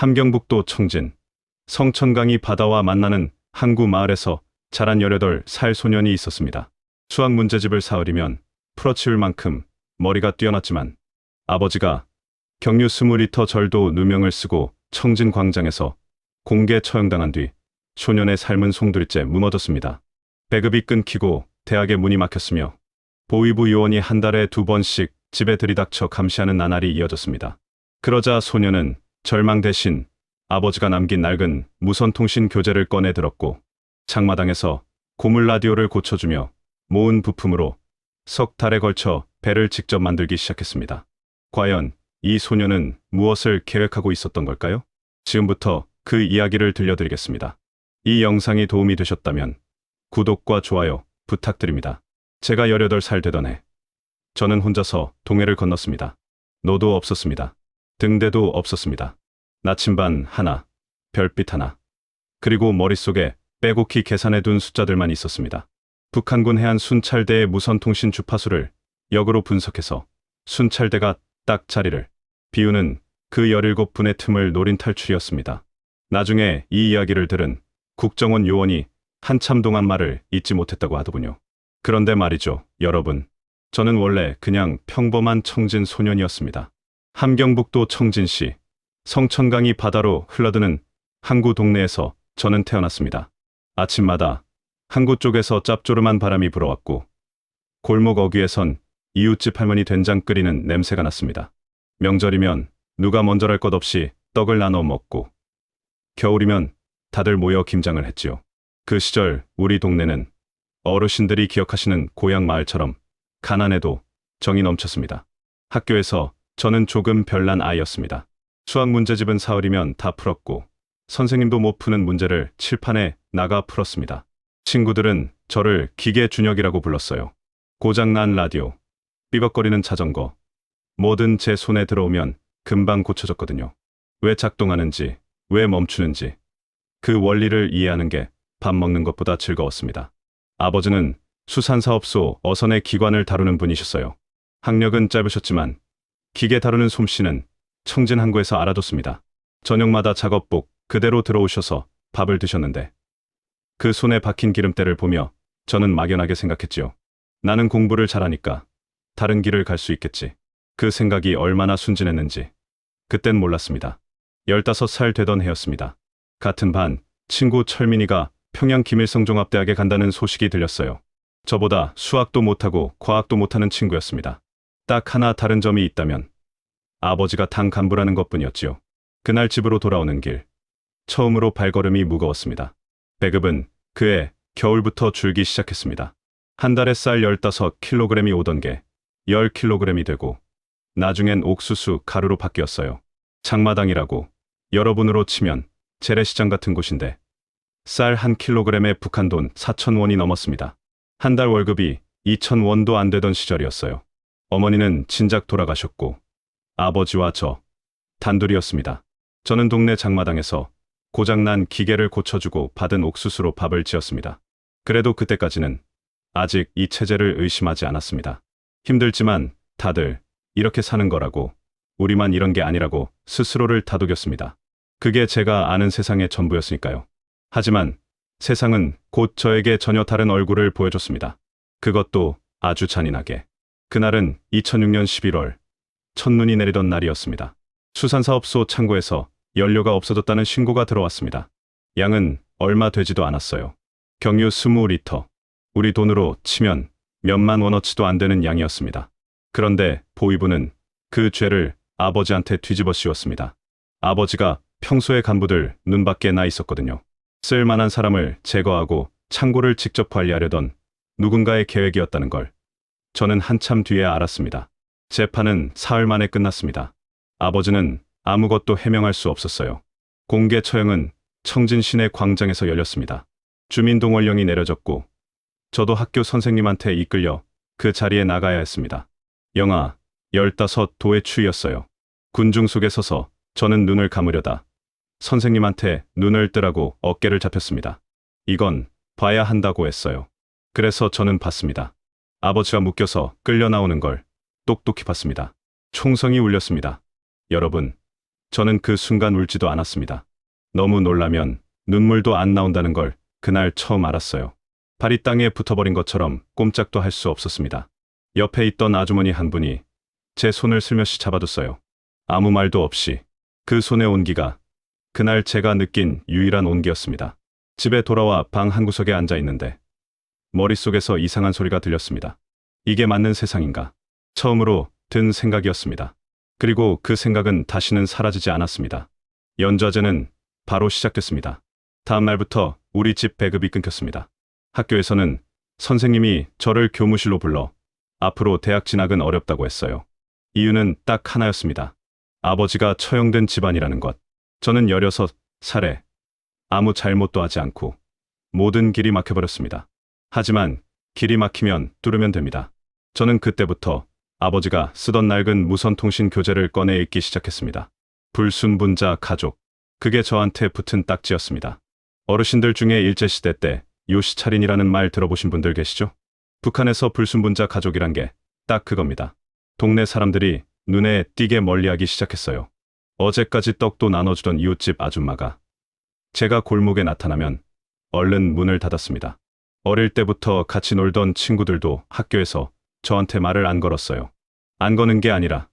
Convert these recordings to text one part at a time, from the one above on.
함경북도 청진, 성천강이 바다와 만나는 항구 마을에서 자란 18살 소년이 있었습니다. 수학 문제집을 사흘이면 풀어치울 만큼 머리가 뛰어났지만 아버지가 경유 20리터 절도 누명을 쓰고 청진 광장에서 공개 처형당한 뒤 소년의 삶은 송두리째 무너졌습니다. 배급이 끊기고 대학에 문이 막혔으며 보위부 요원이 한 달에 2번씩 집에 들이닥쳐 감시하는 나날이 이어졌습니다. 그러자 소년은 절망 대신 아버지가 남긴 낡은 무선통신 교재를 꺼내 들었고 장마당에서 고물 라디오를 고쳐주며 모은 부품으로 석 달에 걸쳐 배를 직접 만들기 시작했습니다. 과연 이 소년은 무엇을 계획하고 있었던 걸까요? 지금부터 그 이야기를 들려드리겠습니다. 이 영상이 도움이 되셨다면 구독과 좋아요 부탁드립니다. 제가 18살 되던 해, 저는 혼자서 동해를 건넜습니다. 노도 없었습니다. 등대도 없었습니다. 나침반 하나, 별빛 하나, 그리고 머릿속에 빼곡히 계산해둔 숫자들만 있었습니다. 북한군 해안 순찰대의 무선통신 주파수를 역으로 분석해서 순찰대가 딱 자리를 비우는 그 17분의 틈을 노린 탈출이었습니다. 나중에 이 이야기를 들은 국정원 요원이 한참 동안 말을 잊지 못했다고 하더군요. 그런데 말이죠, 여러분. 저는 원래 그냥 평범한 청진 소년이었습니다. 함경북도 청진시, 성천강이 바다로 흘러드는 항구 동네에서 저는 태어났습니다. 아침마다 항구 쪽에서 짭조름한 바람이 불어왔고 골목 어귀에선 이웃집 할머니 된장 끓이는 냄새가 났습니다. 명절이면 누가 먼저랄 것 없이 떡을 나눠 먹고 겨울이면 다들 모여 김장을 했지요. 그 시절 우리 동네는 어르신들이 기억하시는 고향 마을처럼 가난해도 정이 넘쳤습니다. 학교에서 저는 조금 별난 아이였습니다. 수학 문제집은 사흘이면 다 풀었고 선생님도 못 푸는 문제를 칠판에 나가 풀었습니다. 친구들은 저를 기계 준혁이라고 불렀어요. 고장난 라디오, 삐걱거리는 자전거, 뭐든 제 손에 들어오면 금방 고쳐졌거든요. 왜 작동하는지, 왜 멈추는지 그 원리를 이해하는 게 밥 먹는 것보다 즐거웠습니다. 아버지는 수산사업소 어선의 기관을 다루는 분이셨어요. 학력은 짧으셨지만 기계 다루는 솜씨는 청진 항구에서 알아뒀습니다. 저녁마다 작업복 그대로 들어오셔서 밥을 드셨는데 그 손에 박힌 기름때를 보며 저는 막연하게 생각했지요. 나는 공부를 잘하니까 다른 길을 갈 수 있겠지. 그 생각이 얼마나 순진했는지 그땐 몰랐습니다. 15살 되던 해였습니다. 같은 반 친구 철민이가 평양 김일성종합대학에 간다는 소식이 들렸어요. 저보다 수학도 못하고 과학도 못하는 친구였습니다. 딱 하나 다른 점이 있다면 아버지가 당 간부라는 것뿐이었지요. 그날 집으로 돌아오는 길, 처음으로 발걸음이 무거웠습니다. 배급은 그해 겨울부터 줄기 시작했습니다. 한 달에 쌀 15kg이 오던 게 10kg이 되고 나중엔 옥수수 가루로 바뀌었어요. 장마당이라고 여러분으로 치면 재래시장 같은 곳인데 쌀 1kg에 북한 돈 4,000원이 넘었습니다. 한 달 월급이 2,000원도 안 되던 시절이었어요. 어머니는 진작 돌아가셨고 아버지와 저 단둘이었습니다. 저는 동네 장마당에서 고장난 기계를 고쳐주고 받은 옥수수로 밥을 지었습니다. 그래도 그때까지는 아직 이 체제를 의심하지 않았습니다. 힘들지만 다들 이렇게 사는 거라고, 우리만 이런 게 아니라고 스스로를 다독였습니다. 그게 제가 아는 세상의 전부였으니까요. 하지만 세상은 곧 저에게 전혀 다른 얼굴을 보여줬습니다. 그것도 아주 잔인하게. 그날은 2006년 11월, 첫눈이 내리던 날이었습니다. 수산사업소 창고에서 연료가 없어졌다는 신고가 들어왔습니다. 양은 얼마 되지도 않았어요. 경유 20리터. 우리 돈으로 치면 몇만 원어치도 안 되는 양이었습니다. 그런데 보위부는 그 죄를 아버지한테 뒤집어 씌웠습니다. 아버지가 평소에 간부들 눈밖에 나 있었거든요. 쓸만한 사람을 제거하고 창고를 직접 관리하려던 누군가의 계획이었다는 걸 저는 한참 뒤에 알았습니다. 재판은 사흘 만에 끝났습니다. 아버지는 아무것도 해명할 수 없었어요. 공개 처형은 청진 시내 광장에서 열렸습니다. 주민동원령이 내려졌고 저도 학교 선생님한테 이끌려 그 자리에 나가야 했습니다. 영하 15도의 추위였어요. 군중 속에 서서 저는 눈을 감으려다 선생님한테 눈을 뜨라고 어깨를 잡혔습니다. 이건 봐야 한다고 했어요. 그래서 저는 봤습니다. 아버지가 묶여서 끌려 나오는 걸 똑똑히 봤습니다. 총성이 울렸습니다. 여러분, 저는 그 순간 울지도 않았습니다. 너무 놀라면 눈물도 안 나온다는 걸 그날 처음 알았어요. 발이 땅에 붙어버린 것처럼 꼼짝도 할 수 없었습니다. 옆에 있던 아주머니 한 분이 제 손을 슬며시 잡아뒀어요. 아무 말도 없이. 그 손의 온기가 그날 제가 느낀 유일한 온기였습니다. 집에 돌아와 방 한구석에 앉아 있는데 머릿속에서 이상한 소리가 들렸습니다. 이게 맞는 세상인가? 처음으로 든 생각이었습니다. 그리고 그 생각은 다시는 사라지지 않았습니다. 연좌제는 바로 시작됐습니다. 다음 날부터 우리 집 배급이 끊겼습니다. 학교에서는 선생님이 저를 교무실로 불러 앞으로 대학 진학은 어렵다고 했어요. 이유는 딱 하나였습니다. 아버지가 처형된 집안이라는 것. 저는 16살에 아무 잘못도 하지 않고 모든 길이 막혀버렸습니다. 하지만 길이 막히면 뚫으면 됩니다. 저는 그때부터 아버지가 쓰던 낡은 무선통신 교재를 꺼내 읽기 시작했습니다. 불순분자 가족. 그게 저한테 붙은 딱지였습니다. 어르신들 중에 일제시대 때 요시차린이라는 말 들어보신 분들 계시죠? 북한에서 불순분자 가족이란 게 딱 그겁니다. 동네 사람들이 눈에 띄게 멀리하기 시작했어요. 어제까지 떡도 나눠주던 이웃집 아줌마가 제가 골목에 나타나면 얼른 문을 닫았습니다. 어릴 때부터 같이 놀던 친구들도 학교에서 저한테 말을 안 걸었어요. 안 거는 게 아니라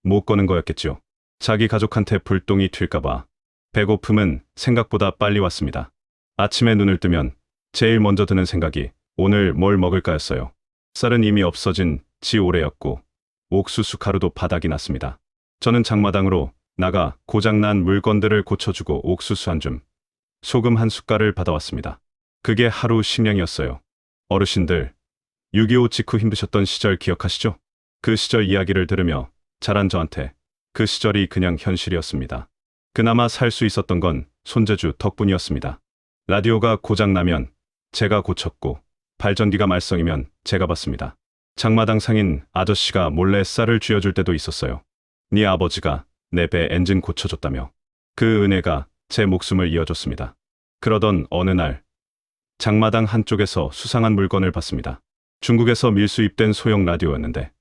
못 거는 거였겠죠. 자기 가족한테 불똥이 튈까봐. 배고픔은 생각보다 빨리 왔습니다. 아침에 눈을 뜨면 제일 먼저 드는 생각이 오늘 뭘 먹을까였어요. 쌀은 이미 없어진 지 오래였고 옥수수 가루도 바닥이 났습니다. 저는 장마당으로 나가 고장난 물건들을 고쳐주고 옥수수 한 줌, 소금 한 숟갈을 받아왔습니다. 그게 하루 식량이었어요. 어르신들, 6.25 직후 힘드셨던 시절 기억하시죠? 그 시절 이야기를 들으며 자란 저한테 그 시절이 그냥 현실이었습니다. 그나마 살 수 있었던 건 손재주 덕분이었습니다. 라디오가 고장나면 제가 고쳤고 발전기가 말썽이면 제가 봤습니다. 장마당 상인 아저씨가 몰래 쌀을 쥐어줄 때도 있었어요. 네 아버지가 내 배 엔진 고쳐줬다며. 그 은혜가 제 목숨을 이어줬습니다. 그러던 어느 날 장마당 한쪽에서 수상한 물건을 봤습니다. 중국에서 밀수입된 소형 라디오였는데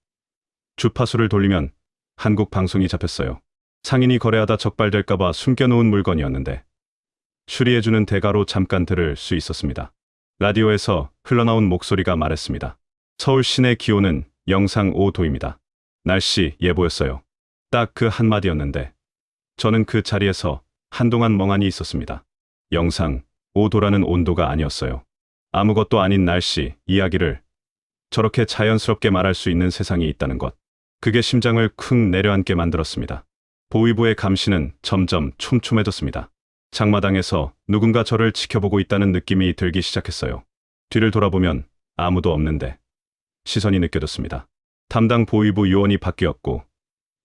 주파수를 돌리면 한국 방송이 잡혔어요. 상인이 거래하다 적발될까봐 숨겨놓은 물건이었는데 수리해주는 대가로 잠깐 들을 수 있었습니다. 라디오에서 흘러나온 목소리가 말했습니다. 서울 시내 기온은 영상 5도입니다. 날씨 예보였어요. 딱 그 한마디였는데 저는 그 자리에서 한동안 멍하니 있었습니다. 영상 5도라는 온도가 아니었어요. 아무것도 아닌 날씨, 이야기를 저렇게 자연스럽게 말할 수 있는 세상이 있다는 것. 그게 심장을 쿵 내려앉게 만들었습니다. 보위부의 감시는 점점 촘촘해졌습니다. 장마당에서 누군가 저를 지켜보고 있다는 느낌이 들기 시작했어요. 뒤를 돌아보면 아무도 없는데 시선이 느껴졌습니다. 담당 보위부 요원이 바뀌었고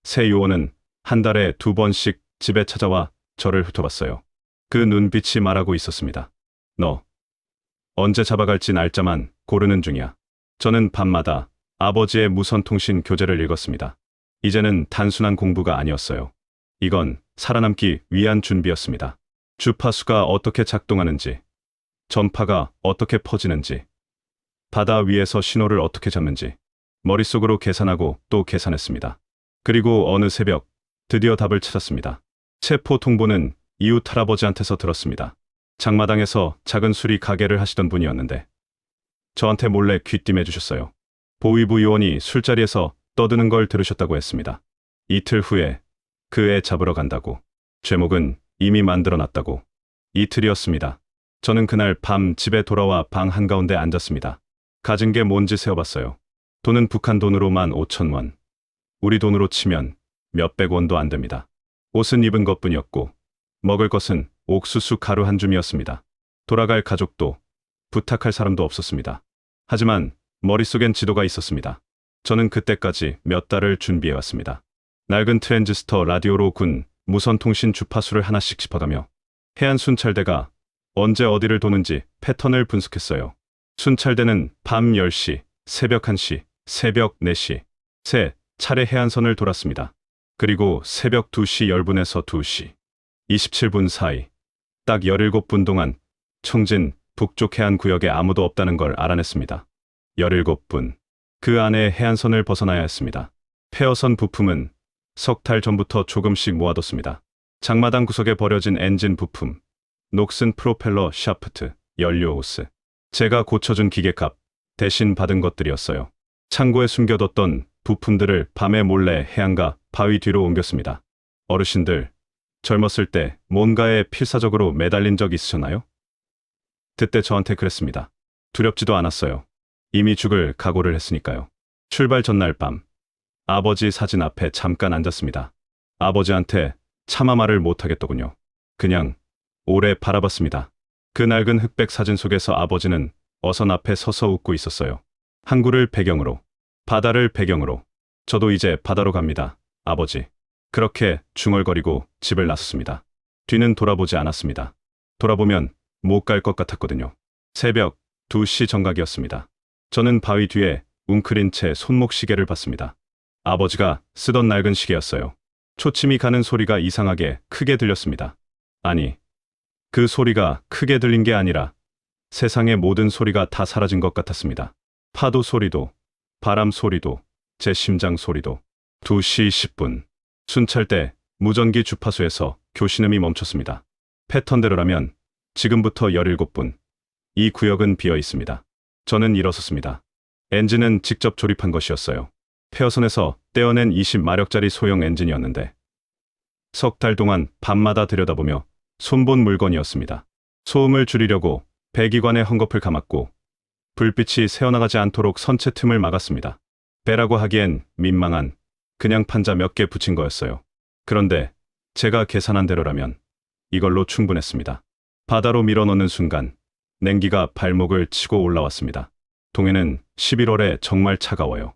새 요원은 한 달에 2번씩 집에 찾아와 저를 훑어봤어요. 그 눈빛이 말하고 있었습니다. 너 언제 잡아갈지 날짜만 고르는 중이야. 저는 밤마다 아버지의 무선통신 교재를 읽었습니다. 이제는 단순한 공부가 아니었어요. 이건 살아남기 위한 준비였습니다. 주파수가 어떻게 작동하는지, 전파가 어떻게 퍼지는지, 바다 위에서 신호를 어떻게 잡는지 머릿속으로 계산하고 또 계산했습니다. 그리고 어느 새벽 드디어 답을 찾았습니다. 체포 통보는 이웃 할아버지한테서 들었습니다. 장마당에서 작은 수리 가게를 하시던 분이었는데 저한테 몰래 귀띔해 주셨어요. 보위부 요원이 술자리에서 떠드는 걸 들으셨다고 했습니다. 이틀 후에 그 애 잡으러 간다고. 제목은 이미 만들어놨다고. 이틀이었습니다. 저는 그날 밤 집에 돌아와 방 한가운데 앉았습니다. 가진 게 뭔지 세어봤어요. 돈은 북한 돈으로 15,000원. 우리 돈으로 치면 몇백 원도 안 됩니다. 옷은 입은 것뿐이었고 먹을 것은 옥수수 가루 한 줌이었습니다. 돌아갈 가족도 부탁할 사람도 없었습니다. 하지만 머릿속엔 지도가 있었습니다. 저는 그때까지 몇 달을 준비해왔습니다. 낡은 트랜지스터 라디오로 군 무선통신 주파수를 하나씩 짚어가며 해안 순찰대가 언제 어디를 도는지 패턴을 분석했어요. 순찰대는 밤 10시, 새벽 1시, 새벽 4시, 세 차례 해안선을 돌았습니다. 그리고 새벽 2시 10분에서 2시 27분 사이 딱 17분 동안 청진 북쪽 해안 구역에 아무도 없다는 걸 알아냈습니다. 17분. 그 안에 해안선을 벗어나야 했습니다. 폐허선 부품은 석 달 전부터 조금씩 모아뒀습니다. 장마당 구석에 버려진 엔진 부품, 녹슨 프로펠러 샤프트, 연료 호스. 제가 고쳐준 기계값 대신 받은 것들이었어요. 창고에 숨겨뒀던 부품들을 밤에 몰래 해안가 바위 뒤로 옮겼습니다. 어르신들, 젊었을 때 뭔가에 필사적으로 매달린 적 있으셨나요? 그때 저한테 그랬습니다. 두렵지도 않았어요. 이미 죽을 각오를 했으니까요. 출발 전날 밤, 아버지 사진 앞에 잠깐 앉았습니다. 아버지한테 차마 말을 못하겠더군요. 그냥 오래 바라봤습니다. 그 낡은 흑백 사진 속에서 아버지는 어선 앞에 서서 웃고 있었어요. 항구를 배경으로, 바다를 배경으로. 저도 이제 바다로 갑니다, 아버지. 그렇게 중얼거리고 집을 나섰습니다. 뒤는 돌아보지 않았습니다. 돌아보면 못 갈 것 같았거든요. 새벽 2시 정각이었습니다. 저는 바위 뒤에 웅크린 채 손목 시계를 봤습니다. 아버지가 쓰던 낡은 시계였어요. 초침이 가는 소리가 이상하게 크게 들렸습니다. 아니, 그 소리가 크게 들린 게 아니라 세상의 모든 소리가 다 사라진 것 같았습니다. 파도 소리도, 바람 소리도, 제 심장 소리도. 2시 10분. 순찰대 무전기 주파수에서 교신음이 멈췄습니다. 패턴대로라면 지금부터 17분. 이 구역은 비어 있습니다. 저는 일어섰습니다. 엔진은 직접 조립한 것이었어요. 폐어선에서 떼어낸 20마력짜리 소형 엔진이었는데 석 달 동안 밤마다 들여다보며 손본 물건이었습니다. 소음을 줄이려고 배기관에 헝겊을 감았고 불빛이 새어나가지 않도록 선체 틈을 막았습니다. 배라고 하기엔 민망한 그냥 판자 몇 개 붙인 거였어요. 그런데 제가 계산한 대로라면 이걸로 충분했습니다. 바다로 밀어넣는 순간 냉기가 발목을 치고 올라왔습니다. 동해는 11월에 정말 차가워요.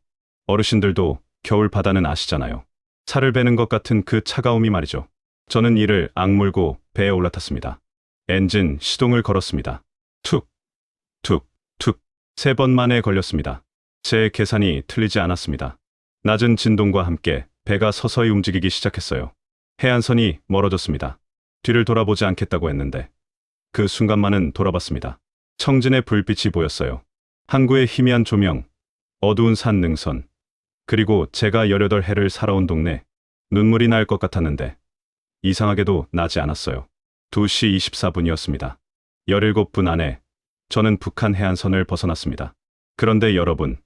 어르신들도 겨울 바다는 아시잖아요. 살을 베는 것 같은 그 차가움이 말이죠. 저는 이를 악물고 배에 올라탔습니다. 엔진 시동을 걸었습니다. 툭, 툭, 툭. 3번 만에 걸렸습니다. 제 계산이 틀리지 않았습니다. 낮은 진동과 함께 배가 서서히 움직이기 시작했어요. 해안선이 멀어졌습니다. 뒤를 돌아보지 않겠다고 했는데 그 순간만은 돌아봤습니다. 청진의 불빛이 보였어요. 항구의 희미한 조명, 어두운 산 능선, 그리고 제가 18해를 살아온 동네. 눈물이 날 것 같았는데 이상하게도 나지 않았어요. 2시 24분이었습니다. 17분 안에 저는 북한 해안선을 벗어났습니다. 그런데 여러분,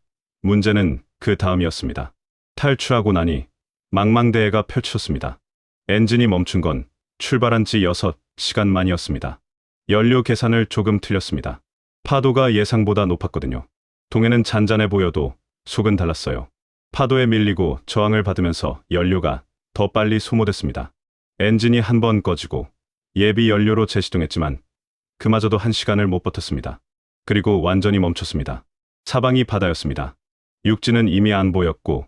문제는 그 다음이었습니다. 탈출하고 나니 망망대해가 펼쳐졌습니다. 엔진이 멈춘 건 출발한 지 6시간 만이었습니다. 연료 계산을 조금 틀렸습니다. 파도가 예상보다 높았거든요. 동해는 잔잔해 보여도 속은 달랐어요. 파도에 밀리고 저항을 받으면서 연료가 더 빨리 소모됐습니다. 엔진이 한 번 꺼지고 예비 연료로 재시동했지만 그마저도 1시간을 못 버텼습니다. 그리고 완전히 멈췄습니다. 사방이 바다였습니다. 육지는 이미 안 보였고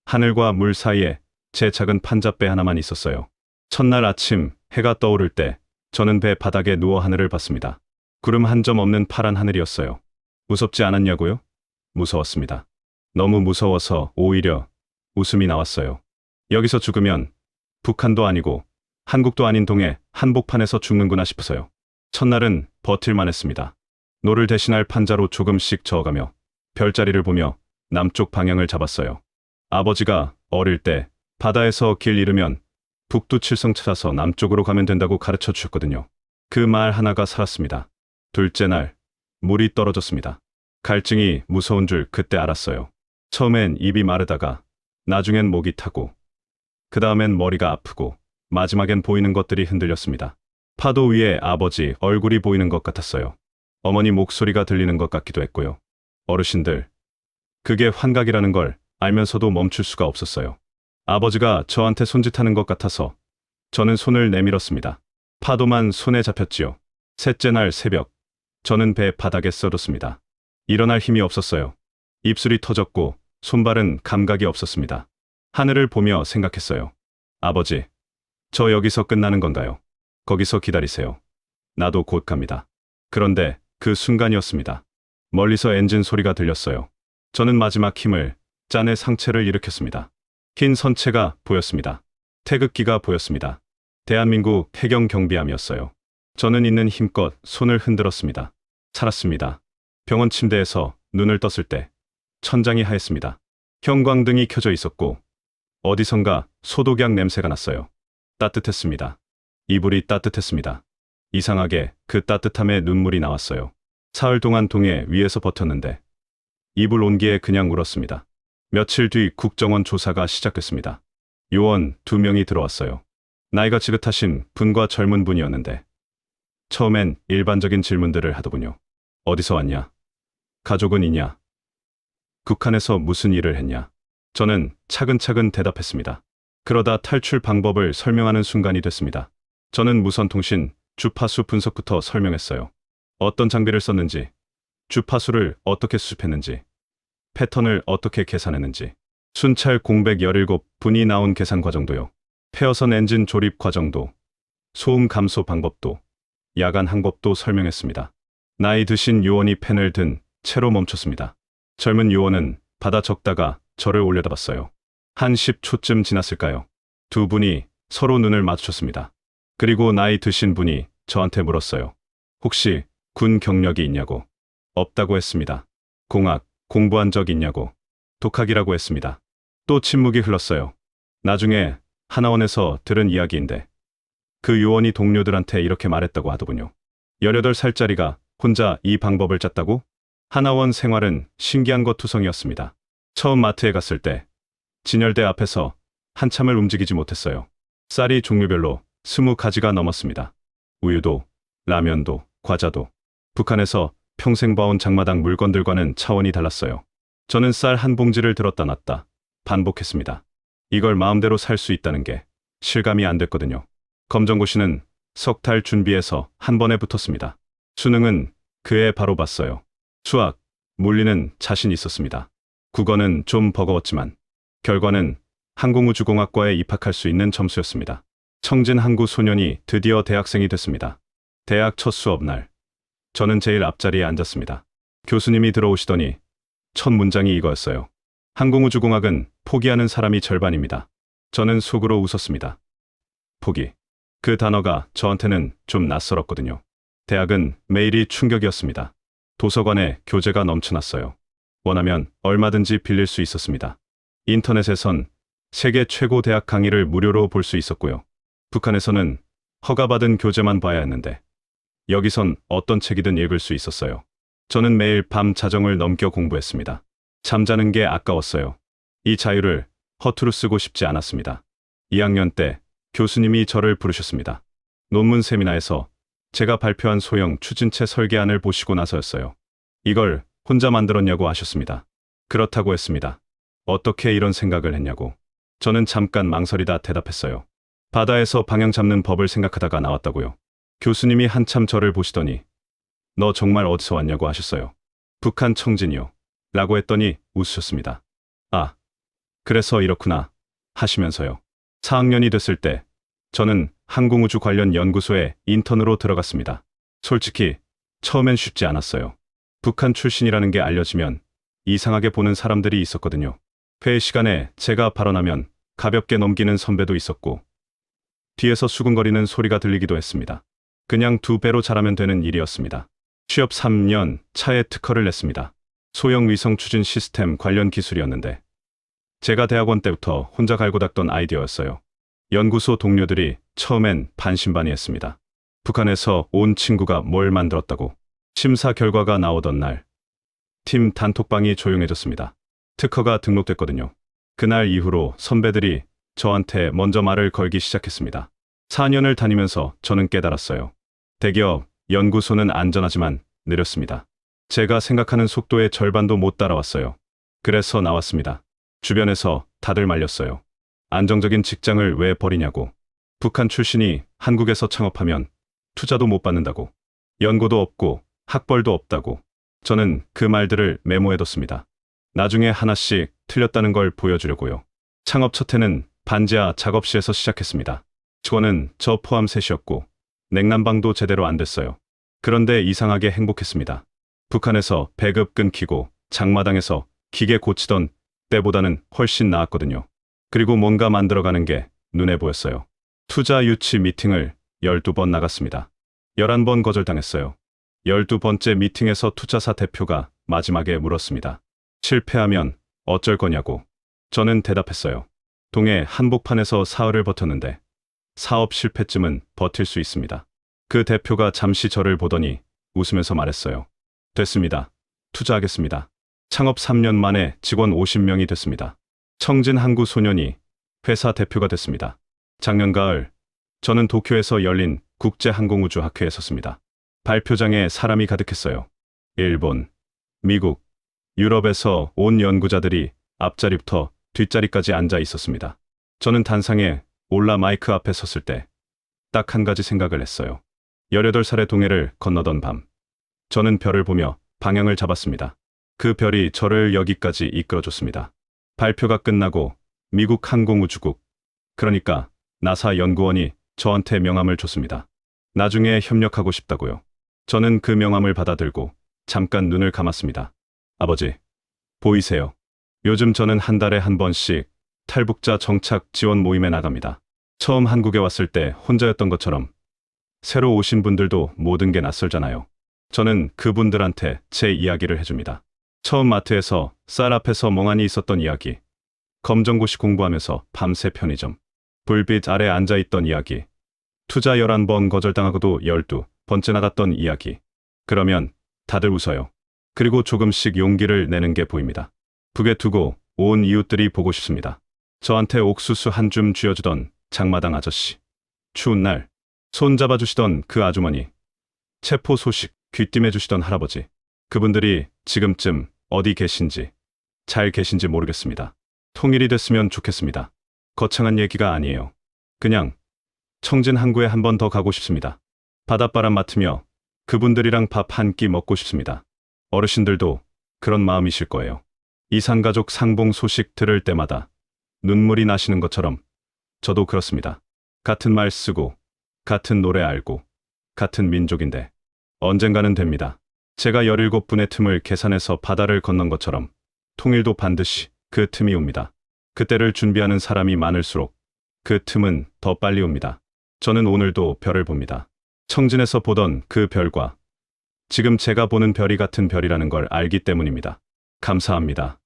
하늘과 물 사이에 제 작은 판잣배 하나만 있었어요. 첫날 아침 해가 떠오를 때 저는 배 바닥에 누워 하늘을 봤습니다. 구름 한 점 없는 파란 하늘이었어요. 무섭지 않았냐고요? 무서웠습니다. 너무 무서워서 오히려 웃음이 나왔어요. 여기서 죽으면 북한도 아니고 한국도 아닌 동해 한복판에서 죽는구나 싶어서요. 첫날은 버틸만 했습니다. 노를 대신할 판자로 조금씩 저어가며 별자리를 보며 남쪽 방향을 잡았어요. 아버지가 어릴 때 바다에서 길 잃으면 북두 칠성 찾아서 남쪽으로 가면 된다고 가르쳐 주셨거든요. 그 말 하나가 살았습니다. 둘째 날 물이 떨어졌습니다. 갈증이 무서운 줄 그때 알았어요. 처음엔 입이 마르다가 나중엔 목이 타고 그 다음엔 머리가 아프고 마지막엔 보이는 것들이 흔들렸습니다. 파도 위에 아버지 얼굴이 보이는 것 같았어요. 어머니 목소리가 들리는 것 같기도 했고요. 어르신들, 그게 환각이라는 걸 알면서도 멈출 수가 없었어요. 아버지가 저한테 손짓하는 것 같아서 저는 손을 내밀었습니다. 파도만 손에 잡혔지요. 셋째 날 새벽, 저는 배 바닥에 쓰러졌습니다. 일어날 힘이 없었어요. 입술이 터졌고 손발은 감각이 없었습니다. 하늘을 보며 생각했어요. 아버지, 저 여기서 끝나는 건가요? 거기서 기다리세요. 나도 곧 갑니다. 그런데 그 순간이었습니다. 멀리서 엔진 소리가 들렸어요. 저는 마지막 힘을 짠의 상체를 일으켰습니다. 흰 선체가 보였습니다. 태극기가 보였습니다. 대한민국 해경 경비함이었어요. 저는 있는 힘껏 손을 흔들었습니다. 살았습니다. 병원 침대에서 눈을 떴을 때 천장이 하였습니다. 형광등이 켜져 있었고 어디선가 소독약 냄새가 났어요. 따뜻했습니다. 이불이 따뜻했습니다. 이상하게 그 따뜻함에 눈물이 나왔어요. 사흘 동안 동해 위에서 버텼는데 이불 온기에 그냥 울었습니다. 며칠 뒤 국정원 조사가 시작됐습니다. 요원 2명이 들어왔어요. 나이가 지긋하신 분과 젊은 분이었는데 처음엔 일반적인 질문들을 하더군요. 어디서 왔냐? 가족은 있냐? 북한에서 무슨 일을 했냐? 저는 차근차근 대답했습니다. 그러다 탈출 방법을 설명하는 순간이 됐습니다. 저는 무선통신, 주파수 분석부터 설명했어요. 어떤 장비를 썼는지, 주파수를 어떻게 수습했는지, 패턴을 어떻게 계산했는지, 순찰 공백 17분이 나온 계산 과정도요. 폐어선 엔진 조립 과정도, 소음 감소 방법도, 야간 항법도 설명했습니다. 나이 드신 요원이 펜을 든 채로 멈췄습니다. 젊은 요원은 받아 적다가 저를 올려다봤어요. 한 10초쯤 지났을까요? 두 분이 서로 눈을 마주쳤습니다. 그리고 나이 드신 분이 저한테 물었어요. 혹시 군 경력이 있냐고. 없다고 했습니다. 공학, 공부한 적 있냐고. 독학이라고 했습니다. 또 침묵이 흘렀어요. 나중에 하나원에서 들은 이야기인데 그 요원이 동료들한테 이렇게 말했다고 하더군요. 18살짜리가 혼자 이 방법을 짰다고? 하나원 생활은 신기한 것 투성이었습니다. 처음 마트에 갔을 때 진열대 앞에서 한참을 움직이지 못했어요. 쌀이 종류별로 20가지가 넘었습니다. 우유도, 라면도, 과자도. 북한에서 평생 봐온 장마당 물건들과는 차원이 달랐어요. 저는 쌀 한 봉지를 들었다 놨다 반복했습니다. 이걸 마음대로 살 수 있다는 게 실감이 안 됐거든요. 검정고시는 석 달 준비해서 한 번에 붙었습니다. 수능은 그해 바로 봤어요. 수학, 물리는 자신 있었습니다. 국어는 좀 버거웠지만 결과는 항공우주공학과에 입학할 수 있는 점수였습니다. 청진 항구 소년이 드디어 대학생이 됐습니다. 대학 첫 수업 날, 저는 제일 앞자리에 앉았습니다. 교수님이 들어오시더니 첫 문장이 이거였어요. 항공우주공학은 포기하는 사람이 절반입니다. 저는 속으로 웃었습니다. 포기. 그 단어가 저한테는 좀 낯설었거든요. 대학은 매일이 충격이었습니다. 도서관에 교재가 넘쳐났어요. 원하면 얼마든지 빌릴 수 있었습니다. 인터넷에선 세계 최고 대학 강의를 무료로 볼 수 있었고요. 북한에서는 허가받은 교재만 봐야 했는데 여기선 어떤 책이든 읽을 수 있었어요. 저는 매일 밤 자정을 넘겨 공부했습니다. 잠자는 게 아까웠어요. 이 자유를 허투루 쓰고 싶지 않았습니다. 2학년 때 교수님이 저를 부르셨습니다. 논문 세미나에서 제가 발표한 소형 추진체 설계안을 보시고 나서였어요. 이걸 혼자 만들었냐고 하셨습니다. 그렇다고 했습니다. 어떻게 이런 생각을 했냐고. 저는 잠깐 망설이다 대답했어요. 바다에서 방향 잡는 법을 생각하다가 나왔다고요. 교수님이 한참 저를 보시더니 너 정말 어디서 왔냐고 하셨어요. 북한 청진이요. 라고 했더니 웃으셨습니다. 아, 그래서 이렇구나 하시면서요. 4학년이 됐을 때 저는 항공우주 관련 연구소에 인턴으로 들어갔습니다. 솔직히 처음엔 쉽지 않았어요. 북한 출신이라는 게 알려지면 이상하게 보는 사람들이 있었거든요. 회의 시간에 제가 발언하면 가볍게 넘기는 선배도 있었고 뒤에서 수근거리는 소리가 들리기도 했습니다. 그냥 2배로 잘하면 되는 일이었습니다. 취업 3년 차에 특허를 냈습니다. 소형 위성 추진 시스템 관련 기술이었는데 제가 대학원 때부터 혼자 갈고 닦던 아이디어였어요. 연구소 동료들이 처음엔 반신반의했습니다. 북한에서 온 친구가 뭘 만들었다고. 심사 결과가 나오던 날, 팀 단톡방이 조용해졌습니다. 특허가 등록됐거든요. 그날 이후로 선배들이 저한테 먼저 말을 걸기 시작했습니다. 4년을 다니면서 저는 깨달았어요. 대기업, 연구소는 안전하지만 느렸습니다. 제가 생각하는 속도의 절반도 못 따라왔어요. 그래서 나왔습니다. 주변에서 다들 말렸어요. 안정적인 직장을 왜 버리냐고. 북한 출신이 한국에서 창업하면 투자도 못 받는다고. 연고도 없고 학벌도 없다고. 저는 그 말들을 메모해뒀습니다. 나중에 하나씩 틀렸다는 걸 보여주려고요. 창업 첫 해는 반지하 작업실에서 시작했습니다. 직원은 저 포함 셋이었고 냉난방도 제대로 안 됐어요. 그런데 이상하게 행복했습니다. 북한에서 배급 끊기고 장마당에서 기계 고치던 때보다는 훨씬 나았거든요. 그리고 뭔가 만들어가는 게 눈에 보였어요. 투자 유치 미팅을 12번 나갔습니다. 11번 거절당했어요. 12번째 미팅에서 투자사 대표가 마지막에 물었습니다. 실패하면 어쩔 거냐고. 저는 대답했어요. 동해 한복판에서 사흘을 버텼는데 사업 실패쯤은 버틸 수 있습니다. 그 대표가 잠시 저를 보더니 웃으면서 말했어요. 됐습니다. 투자하겠습니다. 창업 3년 만에 직원 50명이 됐습니다. 청진 한국 소년이 회사 대표가 됐습니다. 작년 가을, 저는 도쿄에서 열린 국제항공우주학회에 섰습니다. 발표장에 사람이 가득했어요. 일본, 미국, 유럽에서 온 연구자들이 앞자리부터 뒷자리까지 앉아 있었습니다. 저는 단상에 올라 마이크 앞에 섰을 때 딱 한 가지 생각을 했어요. 18살의 동해를 건너던 밤, 저는 별을 보며 방향을 잡았습니다. 그 별이 저를 여기까지 이끌어줬습니다. 발표가 끝나고 미국 항공우주국, 그러니까 나사 연구원이 저한테 명함을 줬습니다. 나중에 협력하고 싶다고요. 저는 그 명함을 받아들고 잠깐 눈을 감았습니다. 아버지, 보이세요? 요즘 저는 한 달에 한 번씩 탈북자 정착 지원 모임에 나갑니다. 처음 한국에 왔을 때 혼자였던 것처럼 새로 오신 분들도 모든 게 낯설잖아요. 저는 그분들한테 제 이야기를 해줍니다. 처음 마트에서 쌀 앞에서 멍하니 있었던 이야기, 검정고시 공부하면서 밤새 편의점, 불빛 아래 앉아있던 이야기, 투자 11번 거절당하고도 12번째 나갔던 이야기. 그러면 다들 웃어요. 그리고 조금씩 용기를 내는 게 보입니다. 북에 두고 온 이웃들이 보고 싶습니다. 저한테 옥수수 한 줌 쥐어주던 장마당 아저씨, 추운 날 손 잡아주시던 그 아주머니, 체포 소식 귀띔해주시던 할아버지, 그분들이 지금쯤 어디 계신지, 잘 계신지 모르겠습니다. 통일이 됐으면 좋겠습니다. 거창한 얘기가 아니에요. 그냥 청진 항구에 한 번 더 가고 싶습니다. 바닷바람 맡으며 그분들이랑 밥 한 끼 먹고 싶습니다. 어르신들도 그런 마음이실 거예요. 이산가족 상봉 소식 들을 때마다 눈물이 나시는 것처럼 저도 그렇습니다. 같은 말 쓰고, 같은 노래 알고, 같은 민족인데 언젠가는 됩니다. 제가 17분의 틈을 계산해서 바다를 건넌 것처럼 통일도 반드시 그 틈이 옵니다. 그때를 준비하는 사람이 많을수록 그 틈은 더 빨리 옵니다. 저는 오늘도 별을 봅니다. 청진에서 보던 그 별과 지금 제가 보는 별이 같은 별이라는 걸 알기 때문입니다. 감사합니다.